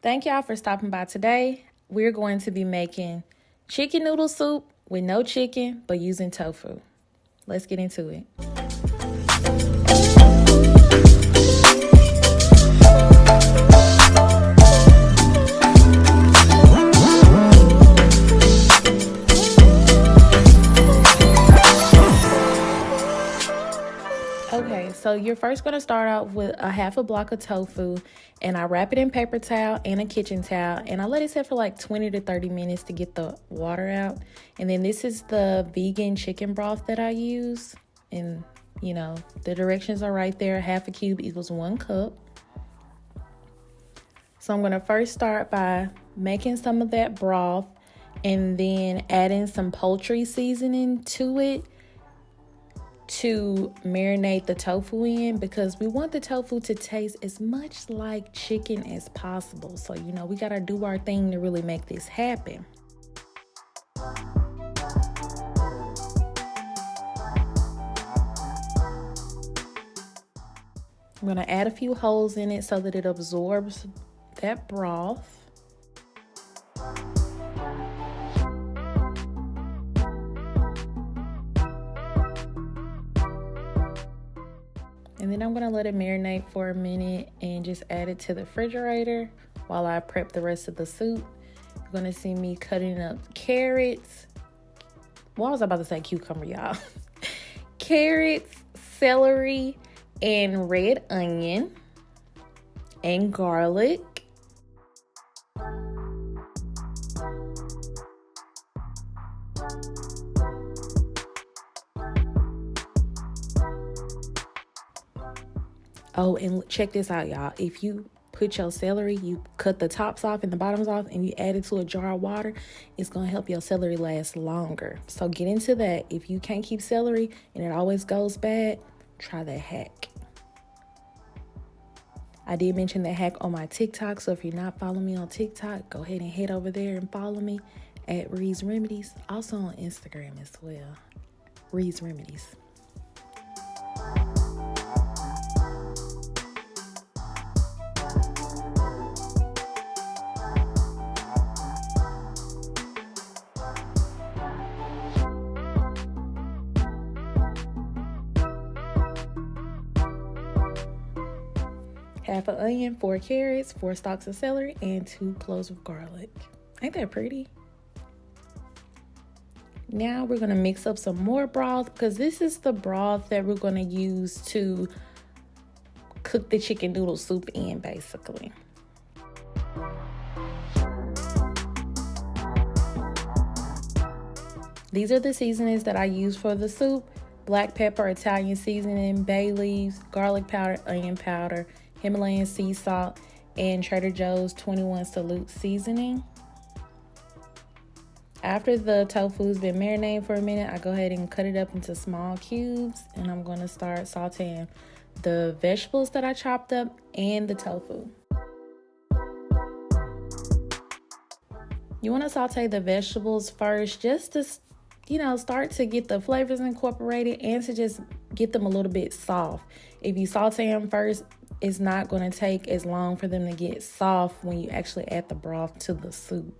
Thank y'all for stopping by today. We're going to be making chicken noodle soup with no chicken, but using tofu. Let's get into it. Okay, so you're first going to start out with a half a block of tofu, and I wrap it in paper towel and a kitchen towel, and I let it sit for like 20 to 30 minutes to get the water out. And then this is the vegan chicken broth that I use, and the directions are right there. Half a cube equals 1 cup. So I'm going to first start by making some of that broth and then adding some poultry seasoning to it to marinate the tofu in, because we want the tofu to taste as much like chicken as possible. So, we got to do our thing to really make this happen. I'm going to add a few holes in it so that it absorbs that broth. And then I'm going to let it marinate for a minute and just add it to the refrigerator while I prep the rest of the soup. You're going to see me cutting up carrots. Well, I was about to say cucumber, y'all. Carrots, celery, and red onion, and garlic. Oh, and check this out, y'all. If you put your celery, you cut the tops off and the bottoms off, and you add it to a jar of water, it's going to help your celery last longer. So get into that. If you can't keep celery and it always goes bad, try that hack. I did mention that hack on my TikTok, so if you're not following me on TikTok, go ahead and head over there and follow me at risremedies. Also on Instagram as well, risremedies. Half an onion, 4 carrots, 4 stalks of celery, and 2 cloves of garlic. Ain't that pretty? Now we're going to mix up some more broth, because this is the broth that we're going to use to cook the chicken noodle soup in, basically. These are the seasonings that I use for the soup: black pepper, Italian seasoning, bay leaves, garlic powder, onion powder, Himalayan sea salt, and Trader Joe's 21 Salute seasoning. After the tofu's been marinating for a minute, I go ahead and cut it up into small cubes, and I'm going to start sauteing the vegetables that I chopped up and the tofu. You want to saute the vegetables first, just to start to get the flavors incorporated and to just get them a little bit soft. If you saute them first, it's not going to take as long for them to get soft when you actually add the broth to the soup.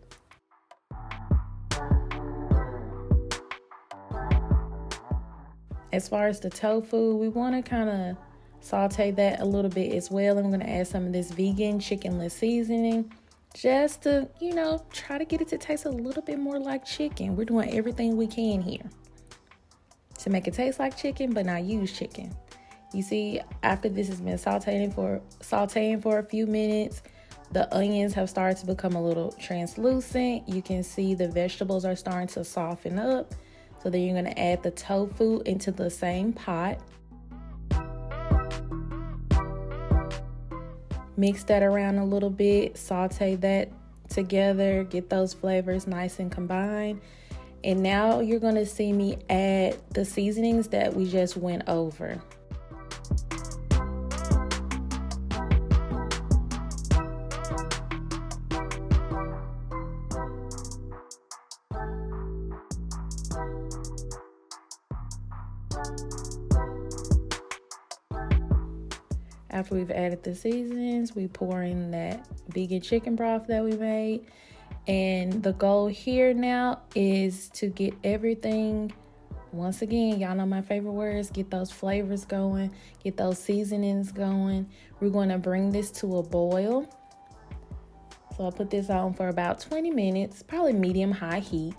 As far as the tofu, we want to kind of saute that a little bit as well. I'm going to add some of this vegan chickenless seasoning just to, try to get it to taste a little bit more like chicken. We're doing everything we can here to make it taste like chicken, but not use chicken. You see, after this has been sauteing for a few minutes, the onions have started to become a little translucent. You can see the vegetables are starting to soften up. So then you're going to add the tofu into the same pot. Mix that around a little bit, saute that together, get those flavors nice and combined. And now you're going to see me add the seasonings that we just went over. After we've added the seasonings, we pour in that vegan chicken broth that we made. And the goal here now is to get everything, once again, y'all know my favorite words, get those flavors going, get those seasonings going. We're going to bring this to a boil. So I'll put this on for about 20 minutes, probably medium-high heat.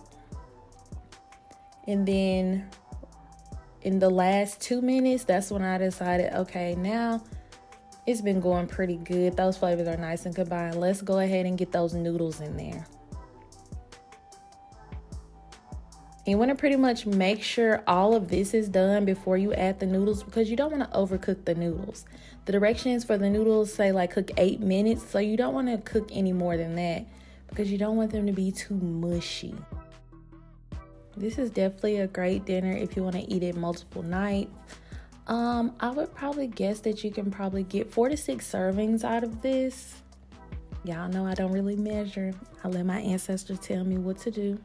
And then in the last 2 minutes, that's when I decided, okay, now it's been going pretty good. Those flavors are nice and combined. Let's go ahead and get those noodles in there. You want to pretty much make sure all of this is done before you add the noodles, because you don't want to overcook the noodles. The directions for the noodles say like cook 8 minutes, so you don't want to cook any more than that because you don't want them to be too mushy. This is definitely a great dinner if you want to eat it multiple nights. I would probably guess that you can probably get 4 to 6 servings out of this. Y'all know I don't really measure. I let my ancestors tell me what to do.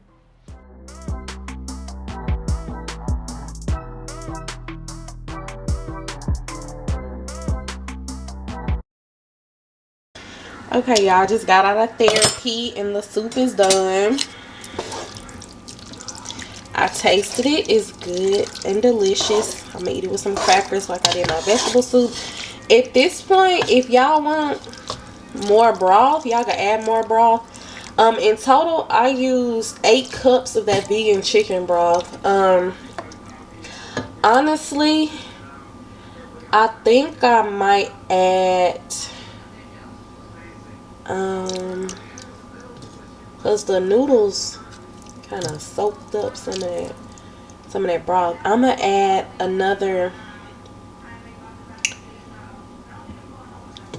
Okay, y'all, just got out of therapy and the soup is done. I tasted it. It's good and delicious. I'm gonna eat it with some crackers like I did my vegetable soup. At this point, if y'all want more broth, y'all can add more broth. In total, I used 8 cups of that vegan chicken broth. Honestly, I think I might add because the noodles kind of soaked up some of that broth. I'm gonna add another,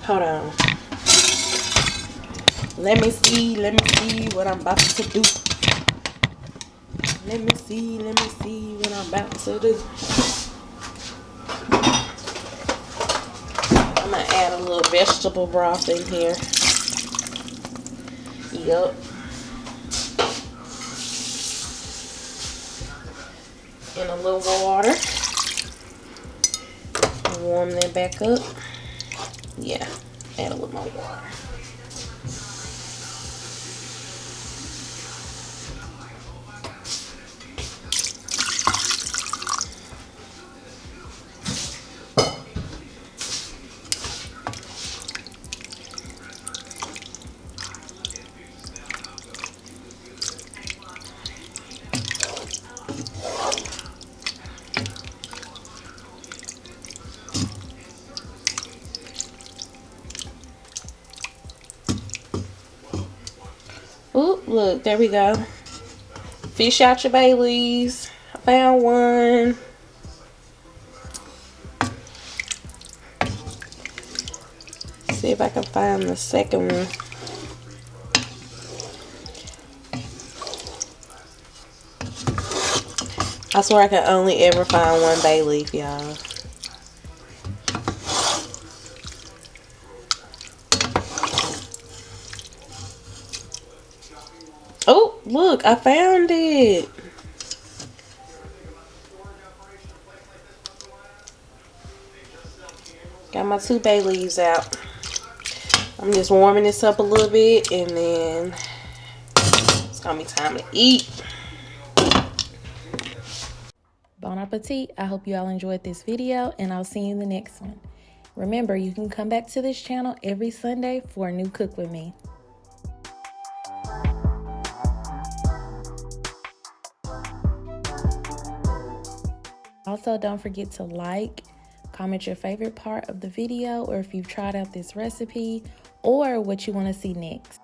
hold on, let me see what I'm about to do. Let me see what I'm about to do. I'm gonna add a little vegetable broth in here. Yup. And a little water. Warm that back up. Yeah, add a little more water. Oh, look, there we go. Fish out your bay leaves. I found one. See if I can find the second one. I swear I can only ever find one bay leaf, y'all. Oh, look, I found it. Got my 2 bay leaves out. I'm just warming this up a little bit and then it's gonna be time to eat. Bon appetit. I hope you all enjoyed this video and I'll see you in the next one. Remember, you can come back to this channel every Sunday for a new cook with me. Also, don't forget to like, comment your favorite part of the video, or if you've tried out this recipe, or what you want to see next.